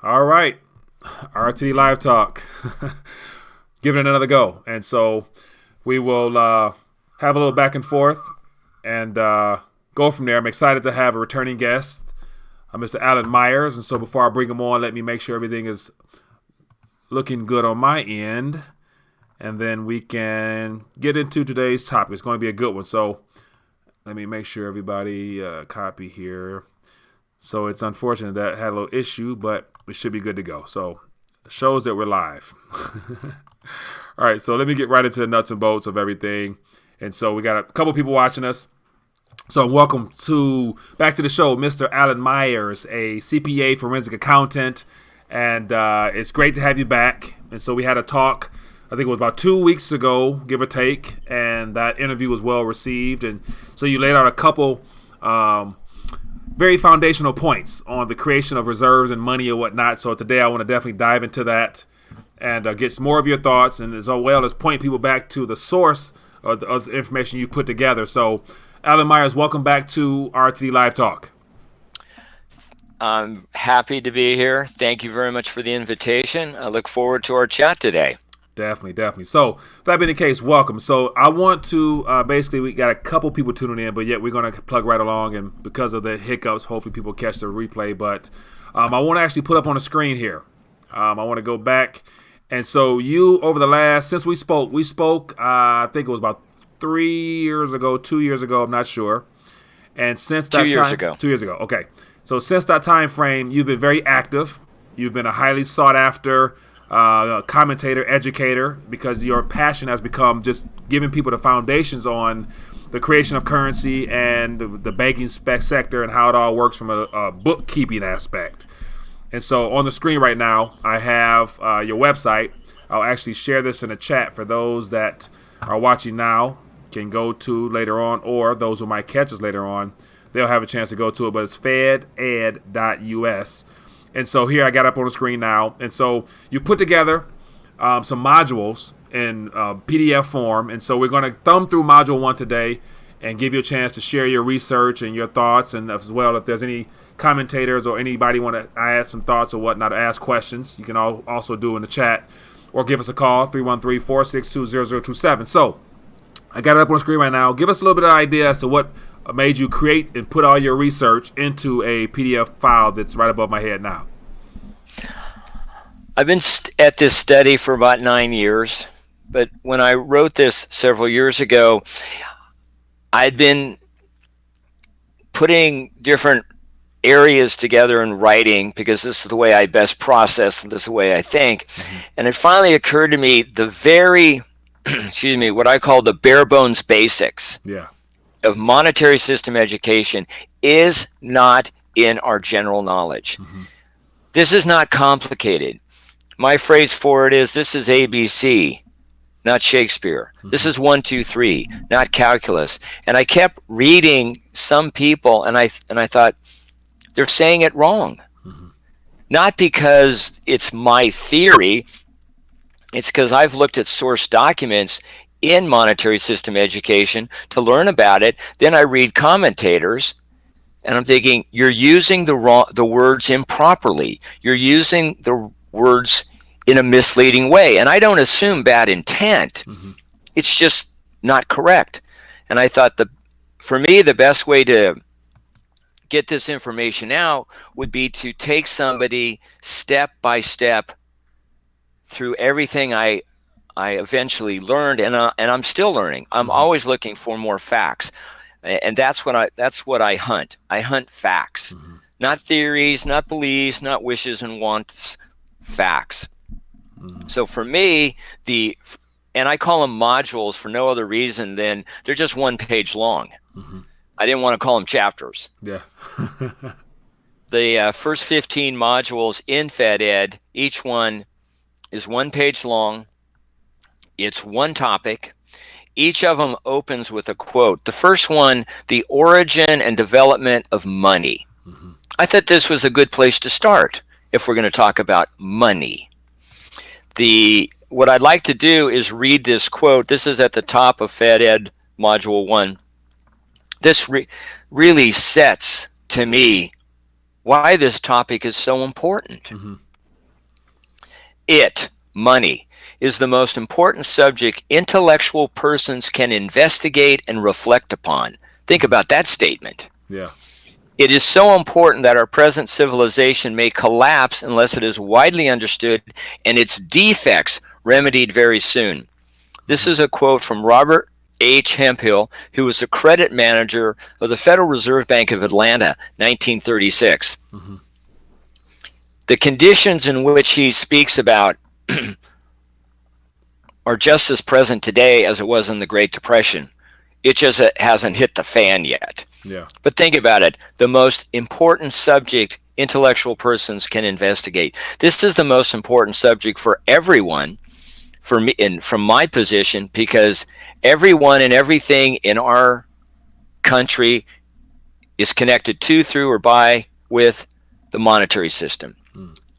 All right, RTD Live Talk. Give it another go. And so we will have a little back and forth and go from there. I'm excited to have a returning guest, Mr. Alan Myers. And so before I bring him on, let me make sure everything is looking good on my end. And then we can get into today's topic. It's going to be a good one. So let me make sure everybody copy here. So it's unfortunate that I had a little issue, but we should be good to go. So it shows that we're live. All right, so let me get right into the nuts and bolts of everything. And so we got a couple people watching us. So welcome back to the show, Mr. Alan Myers, a CPA forensic accountant. And it's great to have you back. And so we had a talk, I think it was about 2 weeks ago, give or take. And that interview was well received. And so you laid out a couple very foundational points on the creation of reserves and money and whatnot. So today I want to definitely dive into that and get some more of your thoughts, and as well as point people back to the source of the information you put together. So, Alan Myers, welcome back to RTD Live Talk. I'm happy to be here. Thank you very much for the invitation. I look forward to our chat today. Definitely. So, that being the case, welcome. So, I want to basically, we got a couple people tuning in, but yet we're going to plug right along. And because of the hiccups, hopefully people catch the replay. But I want to actually put up on the screen here. I want to go back. And so, you, over the last, since we spoke, I think it was about 2 years ago, I'm not sure. And since that 2 years ago. 2 years ago, okay. So, since that time frame, you've been very active. You've been a highly sought after commentator, educator, because your passion has become just giving people the foundations on the creation of currency and the banking sector and how it all works from a bookkeeping aspect. And so on the screen right now, I have your website. I'll actually share this in the chat for those that are watching now, can go to later on, or those who might catch us later on, they'll have a chance to go to it. But it's feded.us. And so here I got up on the screen now. And so you've put together some modules in PDF form. And so we're going to thumb through module 1 today and give you a chance to share your research and your thoughts. And as well, if there's any commentators or anybody want to add some thoughts or whatnot, or ask questions, you can also do in the chat or give us a call, 313-462-0027. So I got it up on the screen right now. Give us a little bit of idea as to what made you create and put all your research into a PDF file that's right above my head now. I've been at this study for about 9 years, but when I wrote this several years ago, I'd been putting different areas together in writing because this is the way I best process and this is the way I think. Mm-hmm. And it finally occurred to me the very, what I call the bare bones basics. Yeah. Of monetary system education is not in our general knowledge. Mm-hmm. This is not complicated. My phrase for it is, this is ABC, not Shakespeare. Mm-hmm. This is 1, 2, 3, not calculus. And I kept reading some people, and I thought, they're saying it wrong. Mm-hmm. Not because it's my theory, it's because I've looked at source documents in monetary system education to learn about it. Then I read commentators, and I'm thinking, you're using the words improperly. You're using the words in a misleading way. And I don't assume bad intent. Mm-hmm. It's just not correct. And I thought for me, the best way to get this information out would be to take somebody step by step through everything I eventually learned, and I'm still learning. I'm always looking for more facts, and that's what I hunt. I hunt facts, not theories, not beliefs, not wishes and wants. Facts. So for me, and I call them modules for no other reason than they're just 1 page long. I didn't want to call them chapters. Yeah. The first 15 modules in FedEd, each one is 1 page long. It's one topic. Each of them opens with a quote. The first one, the origin and development of money. Mm-hmm. I thought this was a good place to start if we're going to talk about money. What I'd like to do is read this quote. This is at the top of FedEd Module 1. This really sets, to me, why this topic is so important. Mm-hmm. money, is the most important subject intellectual persons can investigate and reflect upon. Think about that statement. Yeah. It is so important that our present civilization may collapse unless it is widely understood and its defects remedied very soon. This is a quote from Robert H. Hemphill, who was the credit manager of the Federal Reserve Bank of Atlanta, 1936. Mm-hmm. The conditions in which he speaks about are just as present today as it was in the Great Depression. It just hasn't hit the fan yet. Yeah. But think about it. The most important subject intellectual persons can investigate. This is the most important subject for everyone, for me, and from my position, because everyone and everything in our country is connected to, through, or by, with the monetary system.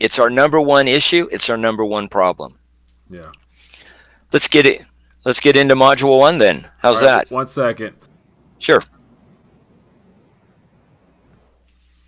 It's our number one issue. It's our number one problem. Yeah. Let's get into module 1 then. How's that? 1 second. Sure.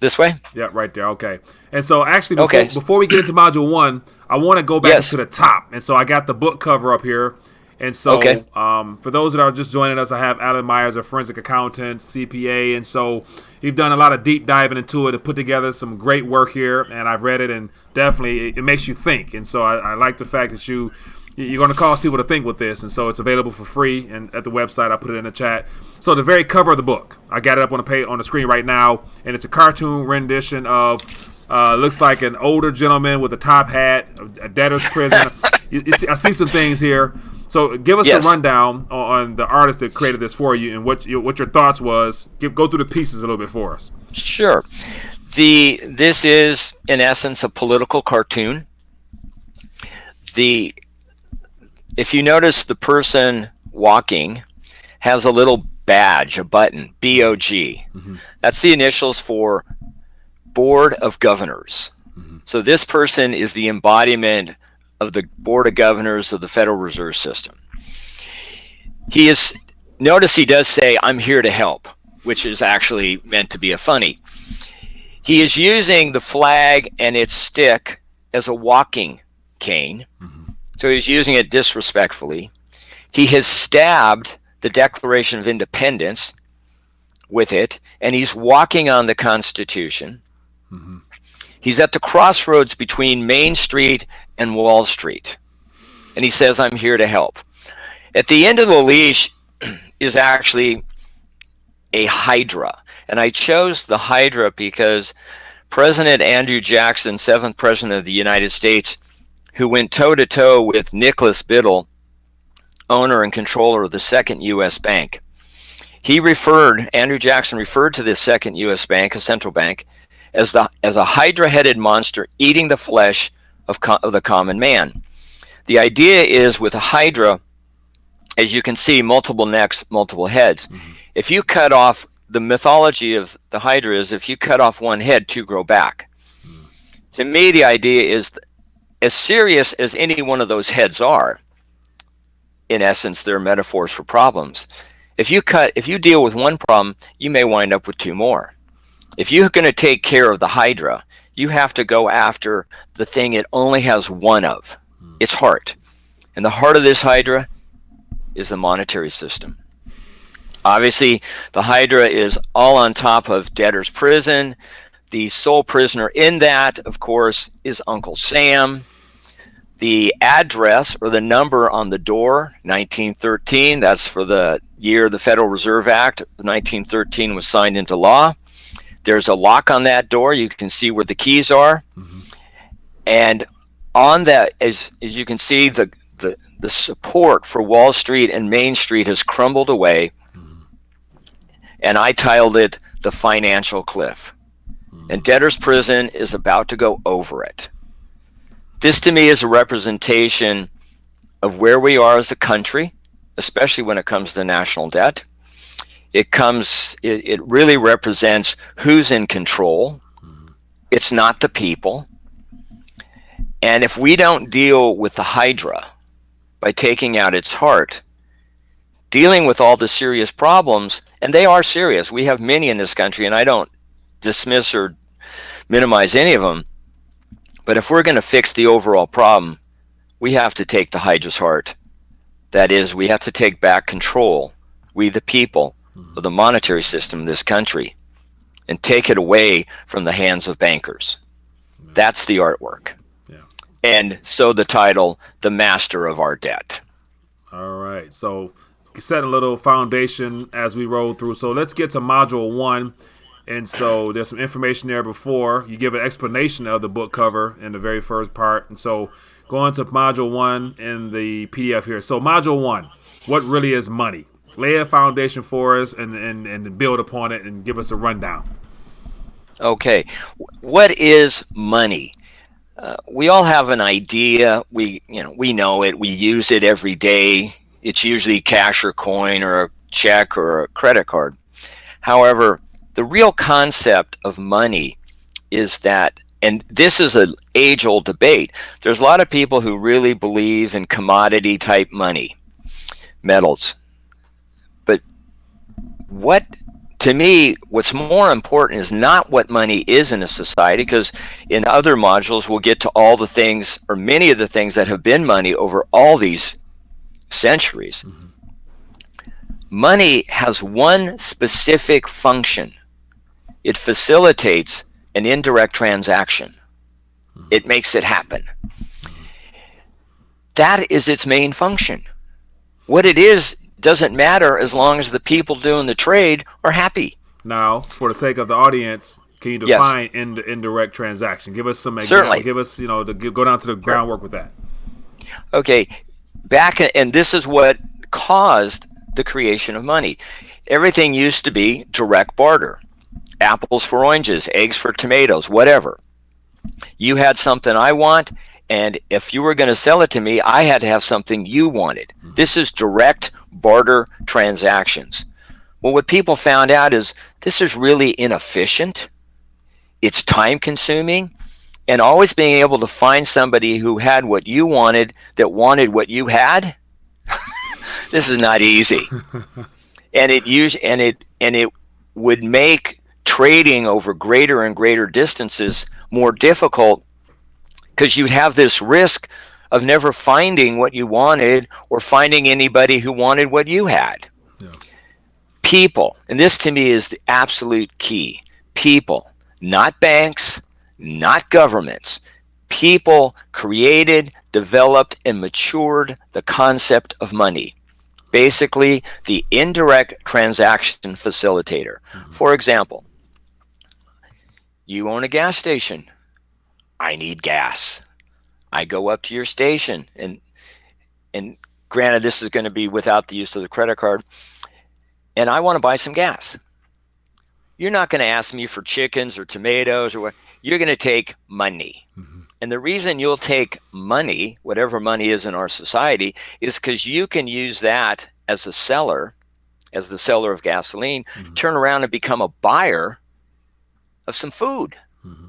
This way? Yeah, right there. Okay. And so actually, before we get into module 1, I want to go back to the top. And so I got the book cover up here. And so for those that are just joining us, I have Alan Myers, a forensic accountant, CPA. And so you've done a lot of deep diving into it and put together some great work here. And I've read it, and definitely it makes you think. And so I like the fact that you're going to cause people to think with this. And so it's available for free. And at the website, I put it in the chat. So the very cover of the book, I got it up on the screen right now. And it's a cartoon rendition of, looks like an older gentleman with a top hat, a debtor's prison. I see some things here. So give us a rundown on the artist that created this for you and what your thoughts was. Go through the pieces a little bit for us. Sure. This is, in essence, a political cartoon. If you notice, the person walking has a little badge, a button, BOG. Mm-hmm. That's the initials for Board of Governors. Mm-hmm. So this person is the embodiment of the Board of Governors of the Federal Reserve System. Notice he does say, "I'm here to help," which is actually meant to be a funny. He is using the flag and its stick as a walking cane. Mm-hmm. So he's using it disrespectfully. He has stabbed the Declaration of Independence with it, and he's walking on the Constitution. Mm-hmm. He's at the crossroads between Main Street and Wall Street. And he says, "I'm here to help." At the end of the leash is actually a hydra. And I chose the hydra because President Andrew Jackson, 7th President of the United States, who went toe-to-toe with Nicholas Biddle, owner and controller of the second U.S. bank. Andrew Jackson referred to this second U.S. bank, a central bank, as a hydra-headed monster eating the flesh of the common man. The idea is, with a hydra, as you can see, multiple necks, multiple heads. Mm-hmm. If you cut off, the mythology of the hydra is, if you cut off one head, 2 grow back. Mm-hmm. To me, the idea is, as serious as any one of those heads are, in essence, they're metaphors for problems. If you deal with one problem, you may wind up with 2 more. If you're going to take care of the hydra, you have to go after the thing it only has one of, its heart. And the heart of this hydra is the monetary system. Obviously, the hydra is all on top of debtor's prison. The sole prisoner in that, of course, is Uncle Sam. The address or the number on the door, 1913, that's for the year the Federal Reserve Act of 1913 was signed into law. There's a lock on that door. You can see where the keys are. Mm-hmm. And on that, as you can see, the support for Wall Street and Main Street has crumbled away. Mm-hmm. And I titled it The Financial Cliff. Mm-hmm. And debtor's prison is about to go over it. This, to me, is a representation of where we are as a country, especially when it comes to national debt. It really represents who's in control. It's not the people. And if we don't deal with the hydra by taking out its heart, dealing with all the serious problems, and they are serious. We have many in this country, and I don't dismiss or minimize any of them. But if we're going to fix the overall problem, we have to take the Hydra's heart. That is, we have to take back control, we the people, of the monetary system in this country, and take it away from the hands of bankers. That's the artwork. Yeah. And so the title, The Master of Our Debt. All right. So set a little foundation as we roll through. So let's get to module 1. And so there's some information there before. You give an explanation of the book cover in the very first part. And so going to module 1 in the PDF here. So module 1, what really is money? Lay a foundation for us and build upon it and give us a rundown. Okay. What is money? We all have an idea. We know it. We use it every day. It's usually cash or coin or a check or a credit card. However, the real concept of money is that, and this is an age-old debate, there's a lot of people who really believe in commodity-type money, metals. But to me, what's more important is not what money is in a society, because in other modules we'll get to all the things, or many of the things that have been money over all these centuries. Mm-hmm. Money has one specific function. It facilitates an indirect transaction. Mm-hmm. It makes it happen. That is its main function. What it is doesn't matter as long as the people doing the trade are happy. Now, for the sake of the audience, can you define indirect transaction? Give us some examples. Certainly. Give us, go down to the groundwork with that. Okay, and this is what caused the creation of money. Everything used to be direct barter. Apples for oranges, eggs for tomatoes, whatever. You had something I want, and if you were going to sell it to me, I had to have something you wanted. Mm-hmm. This is direct barter transactions. Well, what people found out is this is really inefficient. It's time consuming, and always being able to find somebody who had what you wanted that wanted what you had. This is not easy. And it would make trading over greater and greater distances more difficult, because you'd have this risk of never finding what you wanted or finding anybody who wanted what you had. Yeah. People, and this to me is the absolute key. People, not banks, not governments. People created, developed, and matured the concept of money. Basically, the indirect transaction facilitator. Mm-hmm. For example, you own a gas station. I need gas. I go up to your station, and granted, this is going to be without the use of the credit card, and I want to buy some gas. You're not going to ask me for chickens or tomatoes or what. You're going to take money. Mm-hmm. And the reason you'll take money, whatever money is in our society, is because you can use that as a seller, as the seller of gasoline, mm-hmm. turn around and become a buyer of some food. Mm-hmm.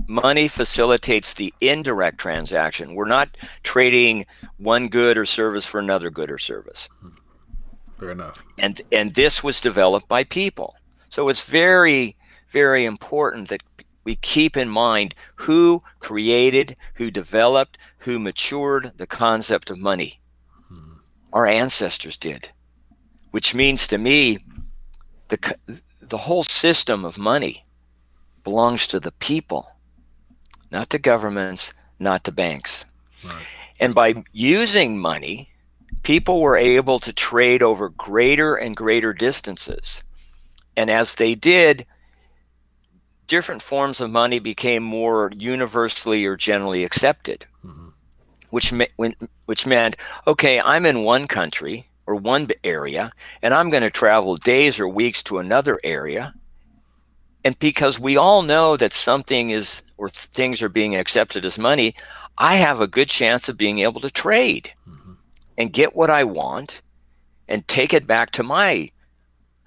Money facilitates the indirect transaction. We're not trading one good or service for another good or service. Fair enough. And this was developed by people. So it's very, very important that we keep in mind who created, who developed, who matured the concept of money. Our ancestors did, which means to me, the whole system of money belongs to the people, not to governments, not to banks. Right. And by using money, people were able to trade over greater and greater distances. And as they did, different forms of money became more universally or generally accepted, mm-hmm. which meant, okay, I'm in one country or one area, and I'm going to travel days or weeks to another area. And because we all know that something is, or things are being accepted as money, I have a good chance of being able to trade mm-hmm. and get what I want and take it back to my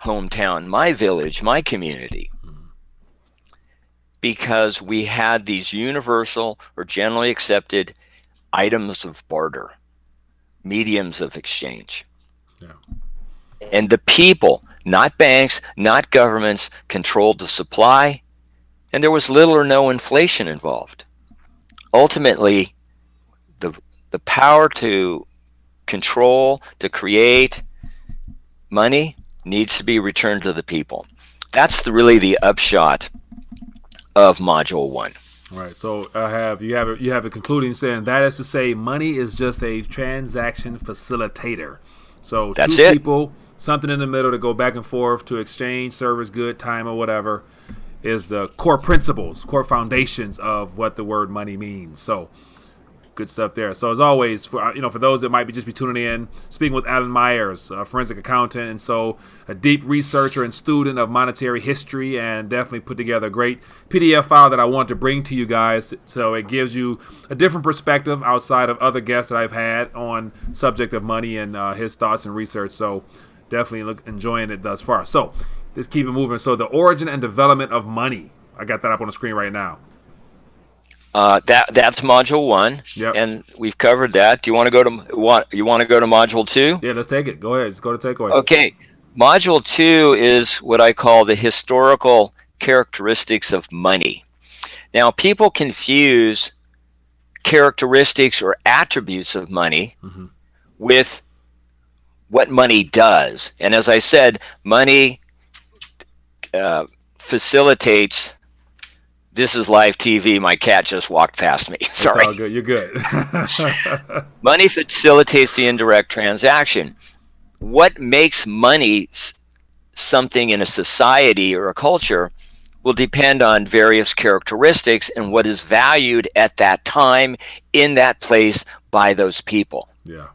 hometown, my village, my community. Mm-hmm. Because we had these universal or generally accepted items of barter, mediums of exchange. Yeah. And the people, not banks, not governments, controlled the supply, and there was little or no inflation involved. Ultimately, the power to control, to create money needs to be returned to the people. That's really the upshot of Module 1. Right. So you have a concluding saying that is to say, money is just a transaction facilitator. So that's two it. People, something in the middle to go back and forth to exchange service, good, time, or whatever, is the core principles, core foundations of what the word money means. So good stuff there. So as always, for those that might be just be tuning in, speaking with Alan Myers, a forensic accountant, and so a deep researcher and student of monetary history, and definitely put together a great PDF file that I want to bring to you guys. So it gives you a different perspective outside of other guests that I've had on subject of money and his thoughts and research. So definitely enjoying it thus far. So let's keep it moving. So the origin and development of money. I got that up on the screen right now. That's Module 1, yep. And we've covered that. Do you want to go to Module 2? Yeah, let's take it. Go ahead. Let's go to takeaway. Okay. Module 2 is what I call the historical characteristics of money. Now, people confuse characteristics or attributes of money with what money does. And as I said, money facilitates. This is live TV. My cat just walked past me. Sorry. It's all good. You're good. Money facilitates the indirect transaction. What makes money something in a society or a culture will depend on various characteristics and what is valued at that time in that place by those people. Yeah.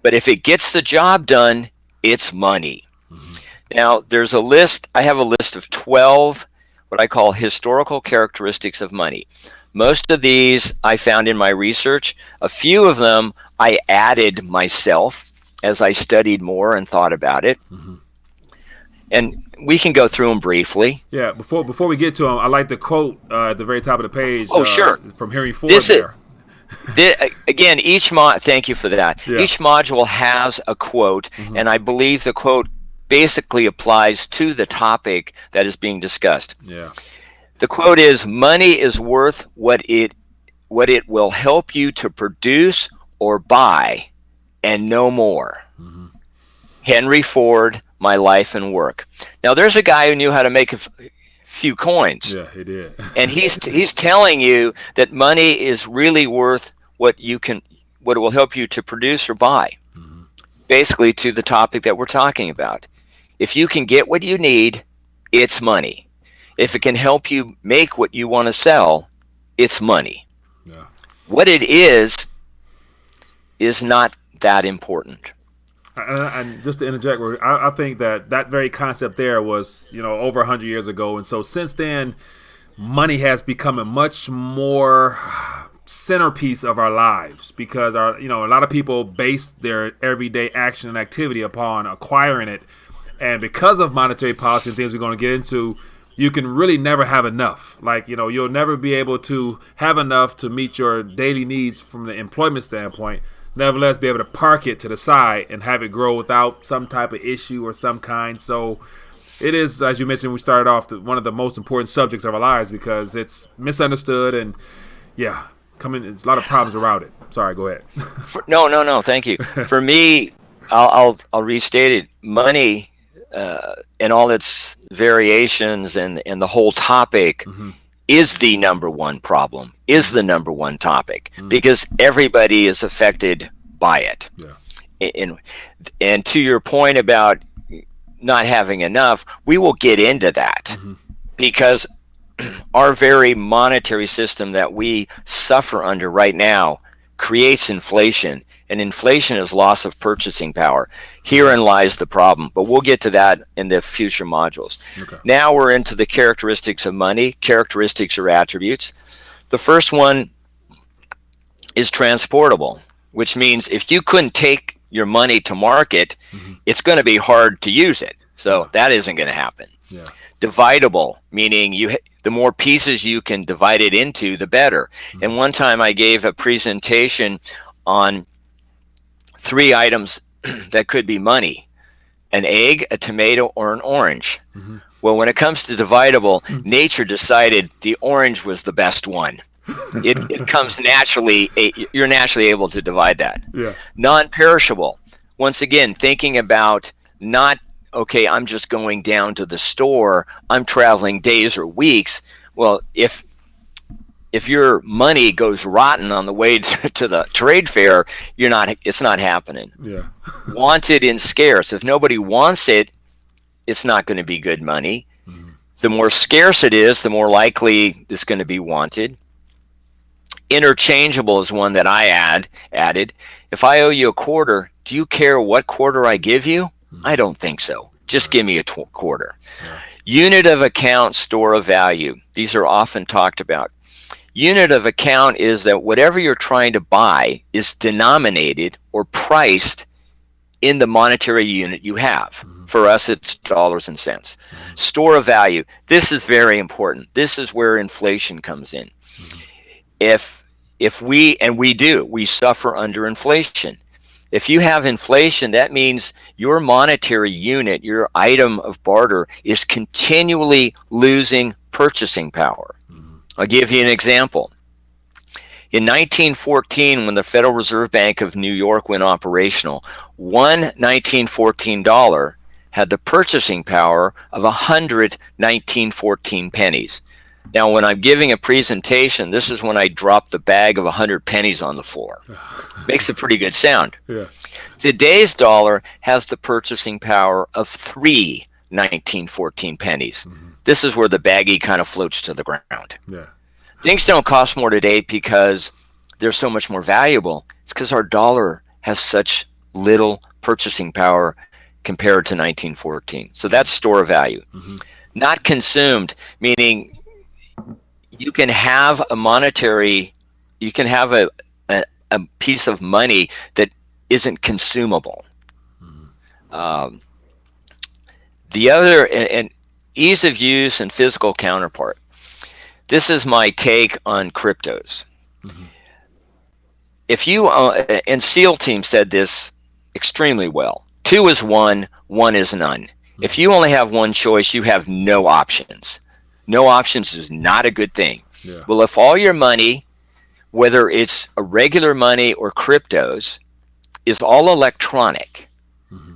But if it gets the job done, it's money. Now, there's a list. I have a list of 12 what I call historical characteristics of money. Most of these I found in my research. A few of them I added myself as I studied more and thought about it. And we can go through them briefly. Yeah, before we get to them, I like the quote at the very top of the page. Oh, sure. From Henry Ford there. Again, thank you for that. Yeah. Each module has a quote, and I believe the quote basically applies to the topic that is being discussed. Yeah. The quote is, "Money is worth what it will help you to produce or buy, and no more." Henry Ford, My Life and Work. Now, there's a guy who knew how to make a few coins. Yeah, he did. And he's telling you that money is really worth what it will help you to produce or buy. Basically, to the topic that we're talking about. If you can get what you need, it's money. If it can help you make what you want to sell, it's money. Yeah. What it is not that important. And just to interject, I think that very concept there was, over 100 years ago. And so since then, money has become a much more centerpiece of our lives because a lot of people base their everyday action and activity upon acquiring it. And because of monetary policy and things we're going to get into, you can really never have enough. Like, you'll never be able to have enough to meet your daily needs from the employment standpoint. Nevertheless, be able to park it to the side and have it grow without some type of issue or some kind. So it is, as you mentioned, we started off one of the most important subjects of our lives because it's misunderstood and, there's a lot of problems around it. Sorry, go ahead. No, thank you. For me, I'll restate it. Money and all its variations and the whole topic is the number one problem, is the number one topic, because everybody is affected by it. Yeah. And to your point about not having enough, we will get into that because our very monetary system that we suffer under right now creates inflation, and inflation is loss of purchasing power. Herein lies the problem, but we'll get to that in the future modules. Okay. Now we're into the characteristics of money, characteristics or attributes. The first one is transportable, which means if you couldn't take your money to market, it's going to be hard to use it. So that isn't going to happen. Yeah. Dividable, meaning the more pieces you can divide it into, the better. And one time I gave a presentation on 3 items that could be money: an egg, a tomato, or an orange. Well, when it comes to dividable, nature decided the orange was the best one. It comes naturally. You're naturally able to divide that. Yeah. Non-perishable. Once again, thinking about not, okay, I'm just going down to the store. I'm traveling days or weeks. Well, if your money goes rotten on the way to the trade fair, it's not happening. Yeah. Wanted and scarce. If nobody wants it, it's not going to be good money. The more scarce it is, the more likely it's going to be wanted. Interchangeable is one that I added. If I owe you a quarter, do you care what quarter I give you? I don't think so. Just give me a quarter. Yeah. Unit of account, store of value. These are often talked about. Unit of account is that whatever you're trying to buy is denominated or priced in the monetary unit you have. For us, it's dollars and cents. Store of value. This is very important. This is where inflation comes in. If we suffer under inflation. If you have inflation, that means your monetary unit, your item of barter, is continually losing purchasing power. I'll give you an example. In 1914, when the Federal Reserve Bank of New York went operational, one 1914 dollar had the purchasing power of 100 1914 pennies. Now, when I'm giving a presentation, this is when I drop the bag of 100 pennies on the floor. Makes a pretty good sound. Yeah. Today's dollar has the purchasing power of 3 1914 pennies. This is where the baggie kind of floats to the ground. Yeah. Things don't cost more today because they're so much more valuable. It's because our dollar has such little purchasing power compared to 1914. So that's store of value. Not consumed, meaning you can have a piece of money that isn't consumable. The other, and ease of use and physical counterpart. This is my take on cryptos. If you, and SEAL Team said this extremely well, 2 is 1, 1 is none. If you only have one choice, you have no options. No options is not a good thing. Yeah. Well, if all your money, whether it's a regular money or cryptos, is all electronic,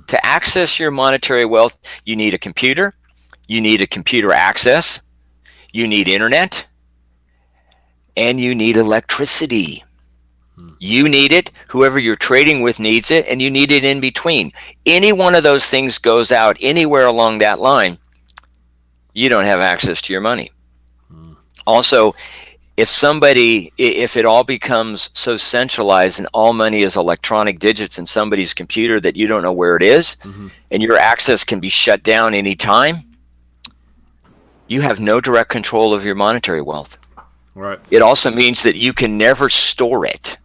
to access your monetary wealth, you need a computer, you need a computer access, you need internet, and you need electricity. You need it, whoever you're trading with needs it, and you need it in between. Any one of those things goes out anywhere along that line, you don't have access to your money. Also, if it all becomes so centralized and all money is electronic digits in somebody's computer that you don't know where it is, and your access can be shut down anytime, you have no direct control of your monetary wealth. Right. It also means that you can never store it.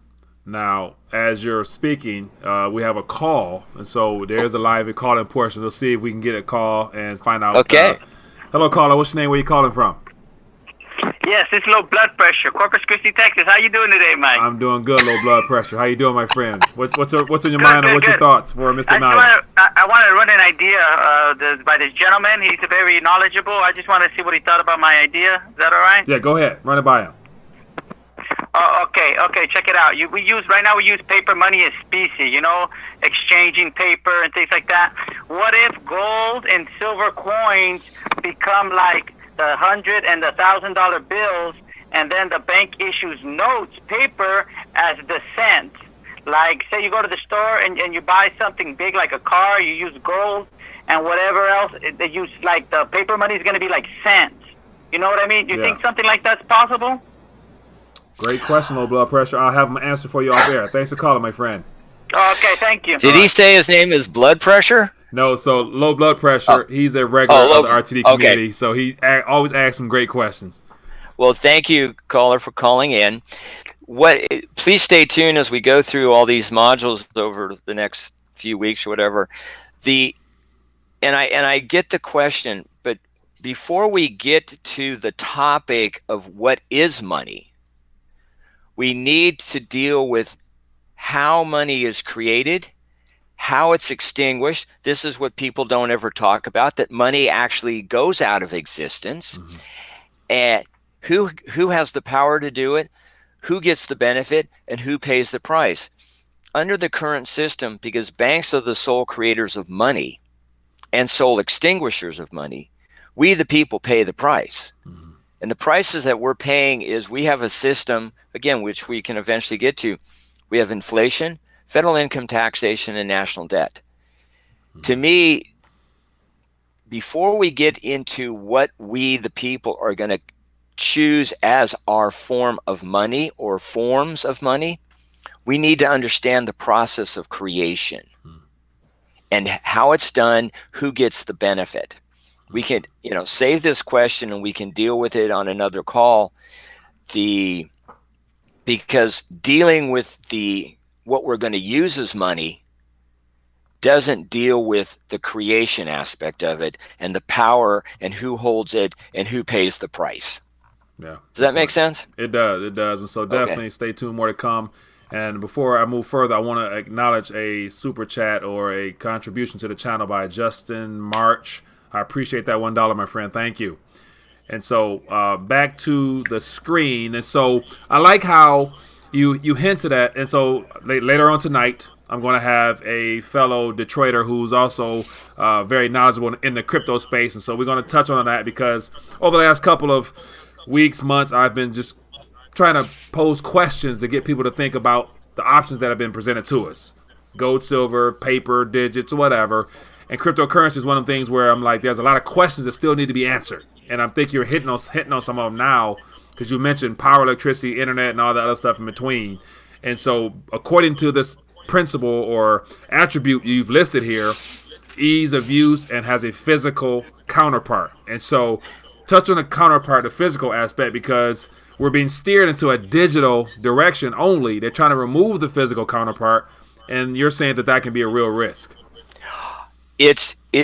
Now, as you're speaking, we have a call, and so there's a live call-in portion. Let's see if we can get a call and find out. Okay. Hello, caller. What's your name? Where you calling from? Yes, it's low blood pressure. Corpus Christi, Texas. How you doing today, Mike? I'm doing good. Low blood pressure. How you doing, my friend? What's in your mind, and what's your good. thoughts for Mr. Niles? I want to run an idea by this gentleman. He's very knowledgeable. I just want to see what he thought about my idea. Is that all right? Yeah, go ahead. Run it by him. Okay. Check it out. We use paper money as specie. Exchanging paper and things like that. What if gold and silver coins become like the $100 and the $1,000 bills, and then the bank issues notes, paper, as the cent? Like, say you go to the store and you buy something big like a car, you use gold, and whatever else, they use, like, the paper money is going to be like cents. You know what I mean? Do you think something like that's possible? Great question, low blood pressure. I'll have him answer for you off air. Thanks for calling, my friend. Okay, thank you. Did he say his name is blood pressure? No, so low blood pressure. He's a regular of the RTD community, okay. So he always asks some great questions. Well, thank you, caller, for calling in. Please stay tuned as we go through all these modules over the next few weeks or whatever. And I get the question, but before we get to the topic of what is money, we need to deal with how money is created, how it's extinguished. This is what people don't ever talk about, that money actually goes out of existence. Who has the power to do it? Who gets the benefit, and who pays the price? Under the current system, because banks are the sole creators of money and sole extinguishers of money, we the people pay the price. And the prices that we're paying is we have a system, again, which we can eventually get to. We have inflation, federal income taxation, and national debt. To me, before we get into what we the people are going to choose as our form of money or forms of money, we need to understand the process of creation and how it's done, who gets the benefit. We can, save this question and we can deal with it on another call. Because dealing with what we're going to use as money doesn't deal with the creation aspect of it and the power and who holds it and who pays the price. Yeah. Does that make sense? It does. And so definitely stay tuned, more to come. And before I move further, I want to acknowledge a super chat or a contribution to the channel by Justin March. I appreciate that $1, my friend. Thank you. And so back to the screen. And so I like how you hinted at, and so later on tonight, I'm going to have a fellow Detroiter who's also very knowledgeable in the crypto space. And so we're going to touch on that because over the last couple of weeks, months, I've been just trying to pose questions to get people to think about the options that have been presented to us. Gold, silver, paper, digits, whatever. And cryptocurrency is one of the things where I'm like, there's a lot of questions that still need to be answered. And I think you're hitting on some of them now because you mentioned power, electricity, internet, and all that other stuff in between. And so according to this principle or attribute you've listed here, ease of use and has a physical counterpart. And so touch on the counterpart, the physical aspect, because we're being steered into a digital direction only. They're trying to remove the physical counterpart, and you're saying that can be a real risk.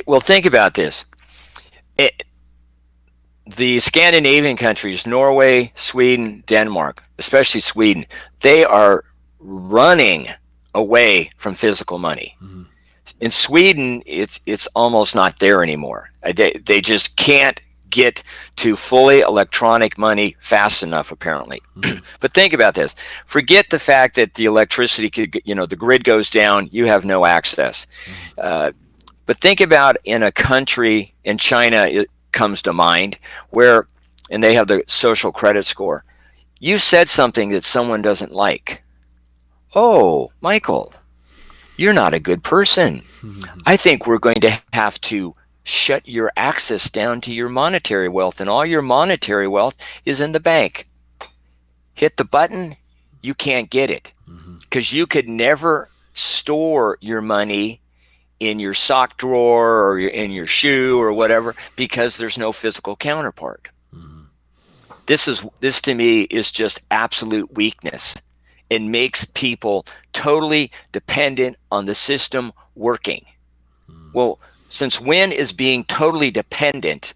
Well, think about this. The Scandinavian countries, Norway, Sweden, Denmark, especially Sweden, they are running away from physical money. Mm-hmm. In Sweden, it's almost not there anymore. They just can't get to fully electronic money fast enough, apparently. Mm-hmm. But think about this. Forget the fact that the electricity the grid goes down, you have no access. Mm-hmm. But think about in a country, in China, it comes to mind, and they have the social credit score. You said something that someone doesn't like. Oh, Michael, you're not a good person. Mm-hmm. I think we're going to have to shut your access down to your monetary wealth, and all your monetary wealth is in the bank. Hit the button, you can't get it because you could never store your money in your sock drawer or in your shoe or whatever because there's no physical counterpart. Mm-hmm. This to me is just absolute weakness. It makes people totally dependent on the system working. Mm-hmm. Well, since when is being totally dependent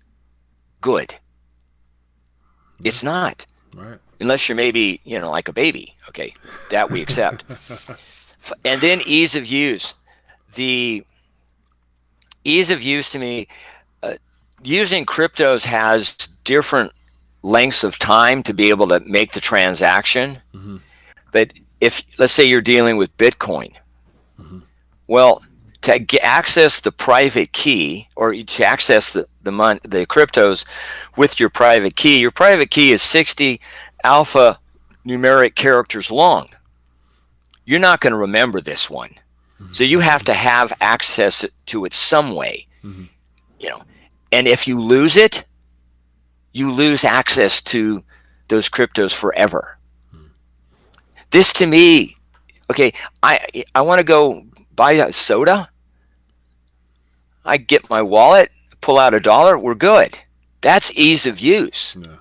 good? It's not. Right. Unless you're maybe, like a baby. Okay, that we accept. And then ease of use. The ease of use to me, using cryptos has different lengths of time to be able to make the transaction. Mm-hmm. But if, let's say you're dealing with Bitcoin, mm-hmm. well, to access the private key or to access the cryptos with your private key is 60 alphanumeric characters long. You're not going to remember this one. Mm-hmm. So you have to have access to it some way. Mm-hmm. And if you lose it, you lose access to those cryptos forever. Mm-hmm. This to me, okay, I want to go buy a soda. I get my wallet, pull out $1, we're good. That's ease of use. Yeah.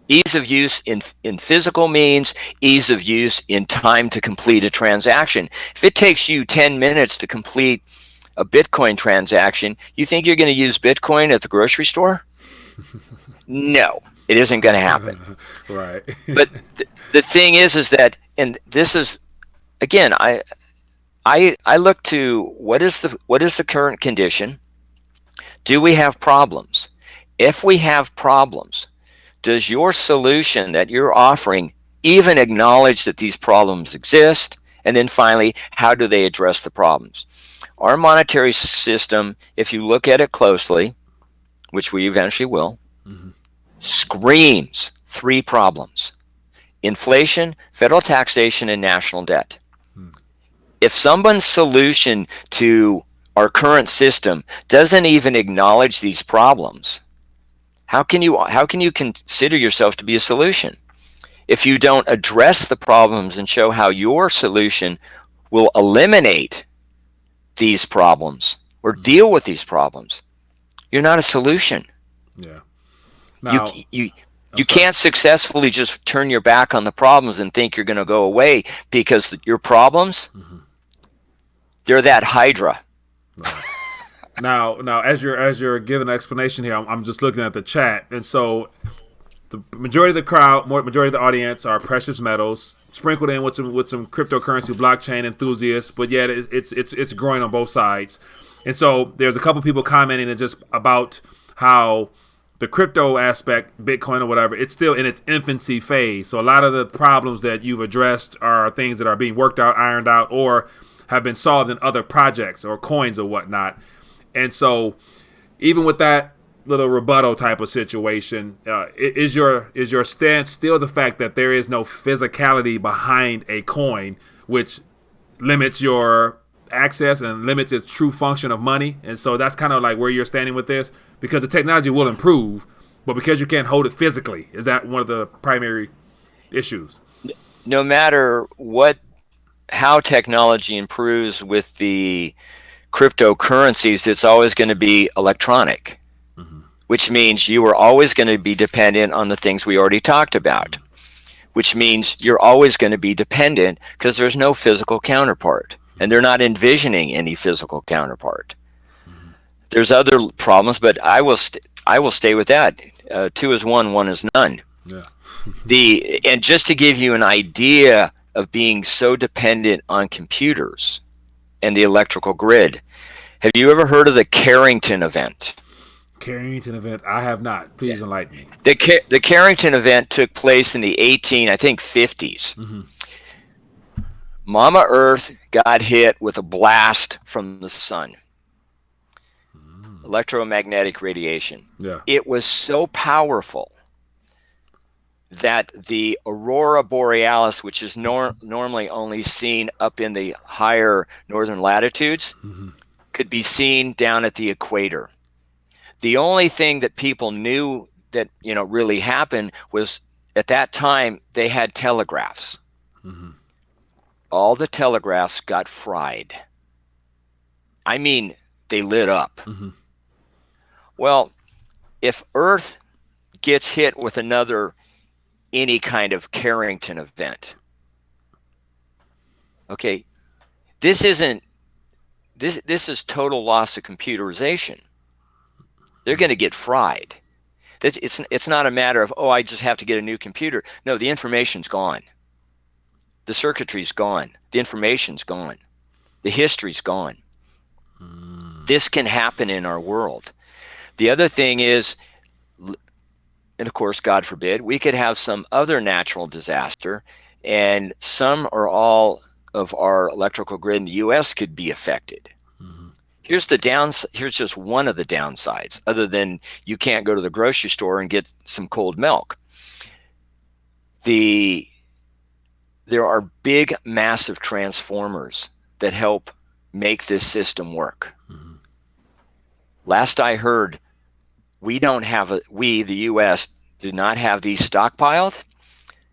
Ease of use in physical means ease of use in time to complete a transaction. If it takes you 10 minutes to complete a Bitcoin transaction, you think you're going to use Bitcoin at the grocery store? No, it isn't going to happen. Right. But the thing is that, and this is, again, I look to what is the current condition? Do we have problems? If we have problems, does your solution that you're offering even acknowledge that these problems exist? And then finally, how do they address the problems? Our monetary system, if you look at it closely, which we eventually will, screams 3 problems: inflation, federal taxation, and national debt. If someone's solution to our current system doesn't even acknowledge these problems, how can you consider yourself to be a solution? If you don't address the problems and show how your solution will eliminate these problems or deal with these problems, you're not a solution. Yeah. Now, you can't successfully just turn your back on the problems and think you're going to go away, because your problems, they're that Hydra. Right. Now, as you're giving an explanation here, I'm just looking at the chat, and so the majority of the crowd, majority of the audience are precious metals, sprinkled in with some cryptocurrency, blockchain enthusiasts, but yet it's growing on both sides. And so there's a couple people commenting just about how the crypto aspect, Bitcoin or whatever, it's still in its infancy phase. So a lot of the problems that you've addressed are things that are being worked out, ironed out, or have been solved in other projects or coins or whatnot. And so even with that little rebuttal type of situation, is your stance still the fact that there is no physicality behind a coin, which limits your access and limits its true function of money? And so that's kind of like where you're standing with this, because the technology will improve, but because you can't hold it physically, is that one of the primary issues? No matter how technology improves with the cryptocurrencies, it's always going to be electronic, which means you are always going to be dependent on the things we already talked about, which means you're always going to be dependent because there's no physical counterpart, and they're not envisioning any physical counterpart. There's other problems, but I will stay with that. 2 is 1, 1 is none. Yeah. And just to give you an idea of being so dependent on computers and the electrical grid, have you ever heard of the Carrington event? Carrington event? I have not. Please enlighten me. The Carrington event took place in the 50s. Mama Earth got hit with a blast from the sun. Electromagnetic radiation. Yeah. It was so powerful that the aurora borealis, which is normally only seen up in the higher northern latitudes, could be seen down at the equator. The only thing that people knew that really happened was, at that time, they had telegraphs. All the telegraphs got fried. I mean, they lit up. Well, if Earth gets hit with any kind of Carrington event, okay, this is total loss of computerization. They're going to get fried. It's not a matter of, I just have to get a new computer. No, the information's gone. The circuitry's gone. The information's gone. The history's gone. This can happen in our world. The other thing is, and of course, God forbid, we could have some other natural disaster, and some or all of our electrical grid in the U.S. could be affected. Here's just one of the downsides, other than you can't go to the grocery store and get some cold milk. There are big, massive transformers that help make this system work. Last I heard, the U.S. do not have these stockpiled,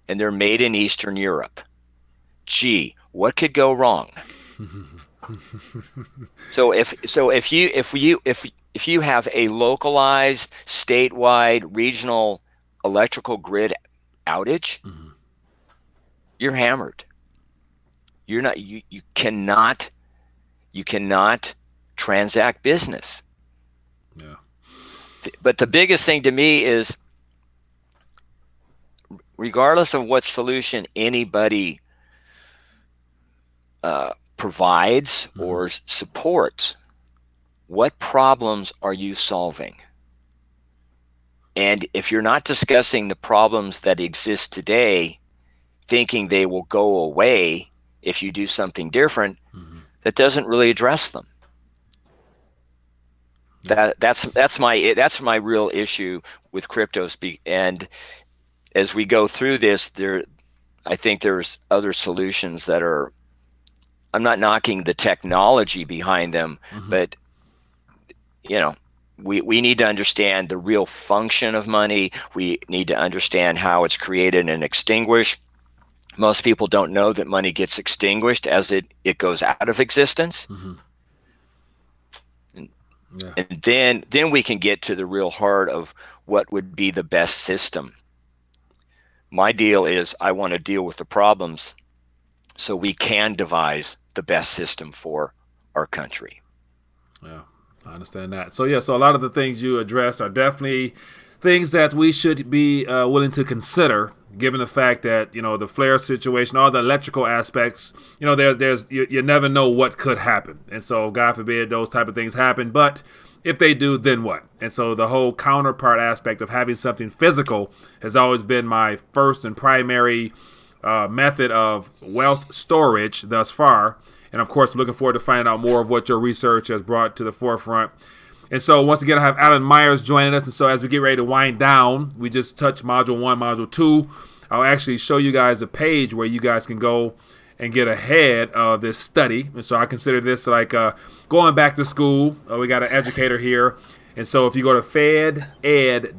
and they're made in Eastern Europe. Gee, what could go wrong? So if you have a localized, statewide, regional electrical grid outage, you're hammered. You cannot transact business. Yeah. But the biggest thing to me is, regardless of what solution anybody provides or supports, what problems are you solving? And if you're not discussing the problems that exist today, thinking they will go away if you do something different, that doesn't really address them. That's my real issue with crypto. And as we go through this, I think there's other solutions that are. I'm not knocking the technology behind them, but we need to understand the real function of money. We need to understand how it's created and extinguished. Most people don't know that money gets extinguished as it goes out of existence. And then we can get to the real heart of what would be the best system. My deal is I want to deal with the problems so we can devise the best system for our country. Yeah, I understand that. So a lot of the things you address are definitely things that we should be willing to consider, given the fact that, the flare situation, all the electrical aspects, there's you never know what could happen. And so God forbid those type of things happen. But if they do, then what? And so the whole counterpart aspect of having something physical has always been my first and primary method of wealth storage thus far. And of course, I'm looking forward to finding out more of what your research has brought to the forefront. And so once again, I have Alan Myers joining us. And so as we get ready to wind down, we just touched Module 1, Module 2. I'll actually show you guys a page where you guys can go and get ahead of this study. And so I consider this like going back to school. We got an educator here. And so if you go to feded.us,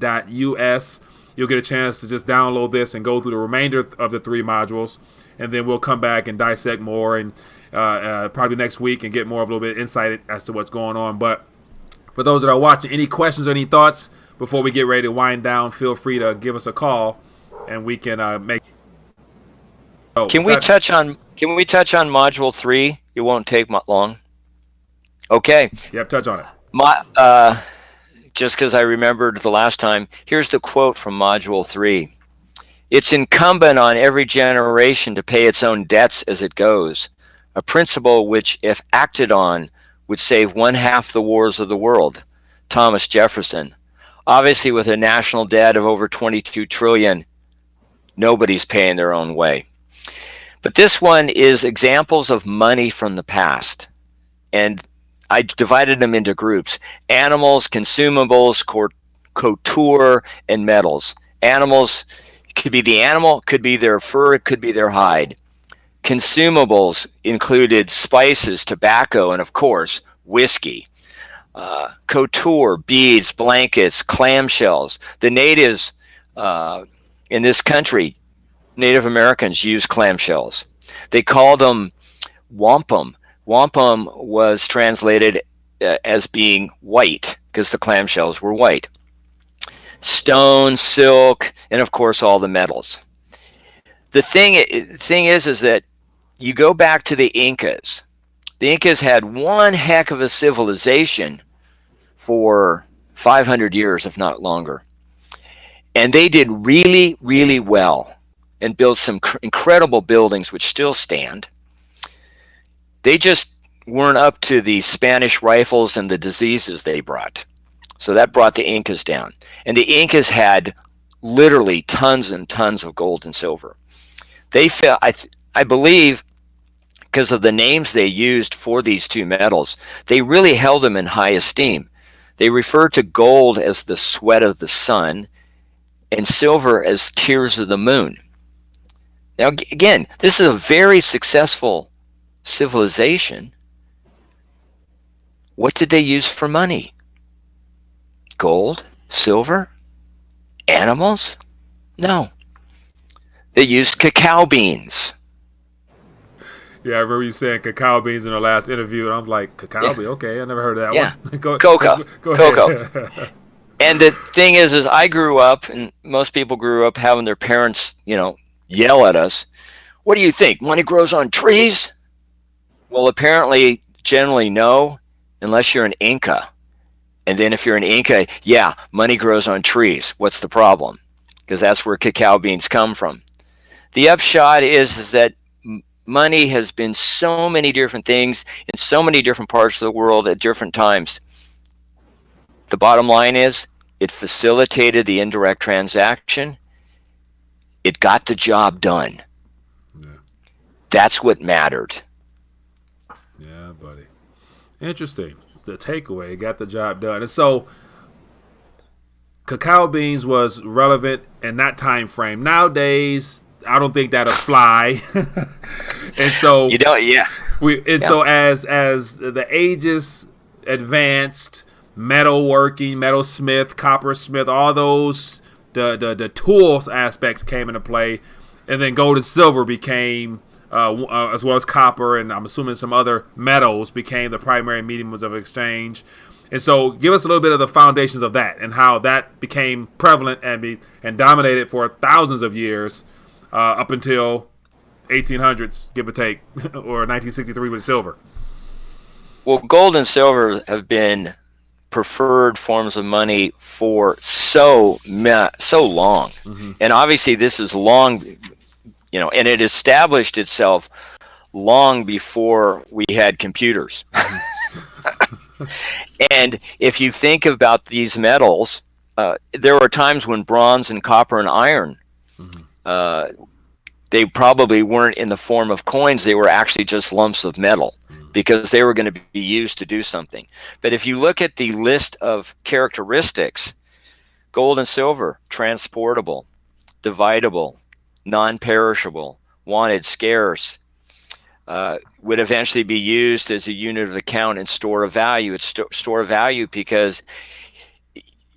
you'll get a chance to just download this and go through the remainder of the 3 modules. And then we'll come back and dissect more and probably next week and get more of a little bit of insight as to what's going on. But for those that are watching, any questions or any thoughts before we get ready to wind down, feel free to give us a call and we can make. Can we touch on Module 3? It won't take long. Okay. Yep, touch on it. Just because I remembered the last time, here's the quote from Module 3. It's incumbent on every generation to pay its own debts as it goes, a principle which, if acted on, would save 1/2 the wars of the world. Thomas Jefferson. Obviously, with a national debt of over 22 trillion, nobody's paying their own way. But this one is examples of money from the past. And I divided them into groups: animals, consumables, couture, and metals. Animals could be the animal, could be their fur, it could be their hide. Consumables included spices, tobacco, and of course, whiskey. Couture, beads, blankets, clamshells. The natives in this country, Native Americans, used clamshells. They called them wampum. Wampum was translated as being white because the clamshells were white. Stone, silk, and of course all the metals. The thing is that you go back to the Incas. The Incas had one heck of a civilization for 500 years, if not longer. And they did really, really well and built some incredible buildings which still stand. They just weren't up to the Spanish rifles and the diseases they brought. So that brought the Incas down. And the Incas had literally tons and tons of gold and silver. They felt, I believe, because of the names they used for these two metals, they really held them in high esteem. They referred to gold as the sweat of the sun and silver as tears of the moon. Now, again, this is a very successful civilization. What did they use for money? Gold? Silver? Animals? No. They used cacao beans. Yeah, I remember you saying cacao beans in our last interview, and I'm like, cacao bean? Okay, I never heard of that one. Cocoa. Go Cocoa. And the thing is I grew up, and most people grew up having their parents, yell at us. What do you think? Money grows on trees? Well, apparently, generally no, unless you're an Inca. And then if you're an Inca, yeah, money grows on trees. What's the problem? Because that's where cacao beans come from. The upshot is that money has been so many different things in so many different parts of the world at different times. The bottom line is It facilitated the indirect transaction. It got the job done. Yeah. That's what mattered. Yeah, buddy. Interesting. The takeaway, got the job done. And so cacao beans was relevant in that time frame. Nowadays, I don't think that'll fly. And so so as the ages advanced, metalworking, metalsmith, coppersmith, all those the tools aspects came into play, and then gold and silver became as well as copper, and I'm assuming some other metals became the primary mediums of exchange. And so give us a little bit of the foundations of that and how that became prevalent and dominated for thousands of years up until 1800s, give or take, or 1963 with silver. Well, gold and silver have been preferred forms of money for so long. Mm-hmm. And obviously this is long, and it established itself long before we had computers. And if you think about these metals, there were times when bronze and copper and iron, they probably weren't in the form of coins. They were actually just lumps of metal because they were going to be used to do something. But if you look at the list of characteristics, gold and silver, transportable, dividable, non-perishable, wanted, scarce, would eventually be used as a unit of account and store of value. It's store of value because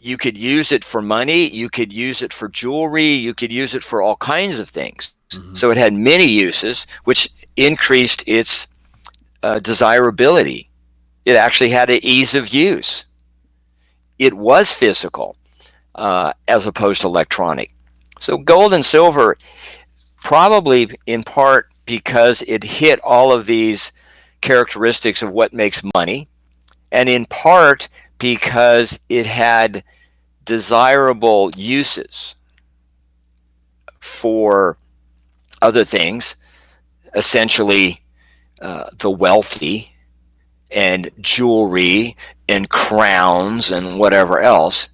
you could use it for money, you could use it for jewelry, you could use it for all kinds of things. Mm-hmm. So it had many uses, which increased its desirability. It actually had an ease of use. It was physical as opposed to electronic. So gold and silver, probably in part because it hit all of these characteristics of what makes money, and in part because it had desirable uses for other things, essentially the wealthy and jewelry and crowns and whatever else.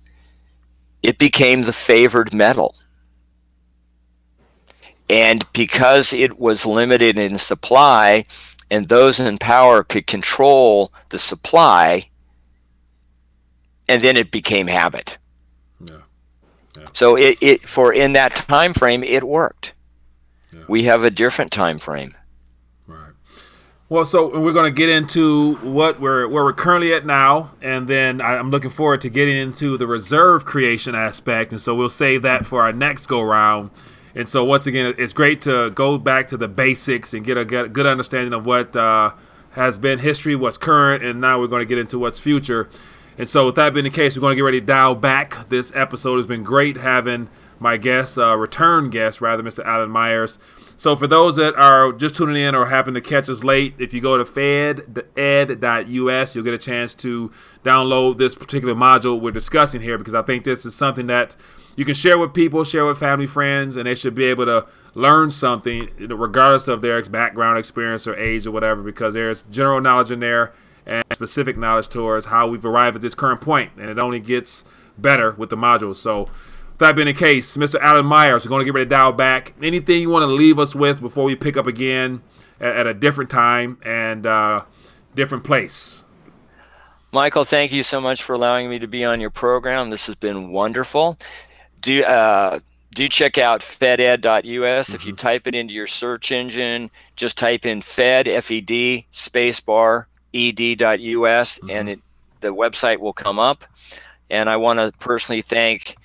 It became the favored metal. And because it was limited in supply and those in power could control the supply, and then it became habit. Yeah. So in that time frame, it worked. Yeah. We have a different time frame. Right. Well, so we're going to get into where we're currently at now, and then I'm looking forward to getting into the reserve creation aspect, and so we'll save that for our next go round. And so once again, it's great to go back to the basics and get a good understanding of what has been history, what's current, and now we're going to get into what's future. And so with that being the case, we're going to get ready to dial back. This episode has been great having my guest, return guest, rather, Mr. Alan Myers. So for those that are just tuning in or happen to catch us late, if you go to fed.ed.us, you'll get a chance to download this particular module we're discussing here, because I think this is something that you can share with people, share with family, friends, and they should be able to learn something regardless of their background, experience, or age or whatever, because there's general knowledge in there and specific knowledge towards how we've arrived at this current point, and it only gets better with the modules. So with that being the case, Mr. Alan Myers, we're going to get ready to dial back. Anything you want to leave us with before we pick up again at a different time and different place? Michael, thank you so much for allowing me to be on your program. This has been wonderful. Do check out feded.us. Mm-hmm. If you type it into your search engine, just type in Fed, F-E-D, spacebar, ed.us, mm-hmm. and the website will come up. And I want to personally thank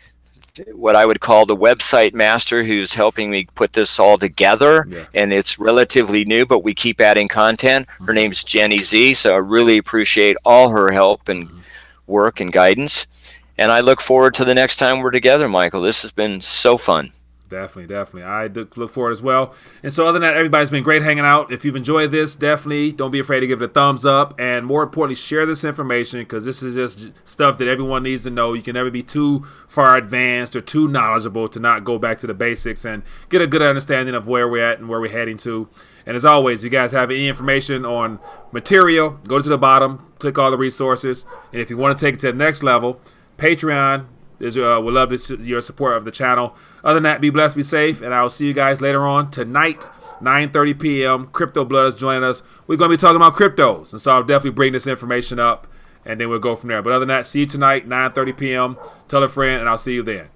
what I would call the website master who's helping me put this all together. Yeah. And it's relatively new, but we keep adding content. Mm-hmm. Her name's Jenny Z, so I really appreciate all her help and mm-hmm. work and guidance. And I look forward to the next time we're together, Michael. This has been so fun. Definitely. I look forward as well. And so other than that, everybody's been great hanging out. If you've enjoyed this, definitely don't be afraid to give it a thumbs up. And more importantly, share this information, because this is just stuff that everyone needs to know. You can never be too far advanced or too knowledgeable to not go back to the basics and get a good understanding of where we're at and where we're heading to. And as always, if you guys have any information on material, go to the bottom, click all the resources. And if you want to take it to the next level, Patreon, We'd love to see your support of the channel. Other than that, be blessed, be safe, and I'll see you guys later on tonight, 9:30 p.m. Crypto Blood is joining us. We're going to be talking about cryptos, and so I'll definitely bring this information up, and then we'll go from there. But other than that, see you tonight, 9:30 p.m. Tell a friend, and I'll see you then.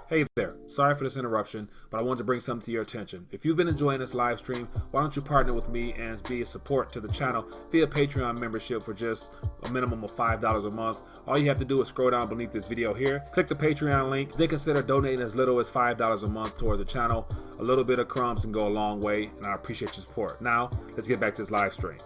Hey there, sorry for this interruption, but I wanted to bring something to your attention. If you've been enjoying this live stream, why don't you partner with me and be a support to the channel via Patreon membership for just a minimum of $5 a month. All you have to do is scroll down beneath this video here, click the Patreon link, then consider donating as little as $5 a month towards the channel. A little bit of crumbs can go a long way, and I appreciate your support. Now, let's get back to this live stream.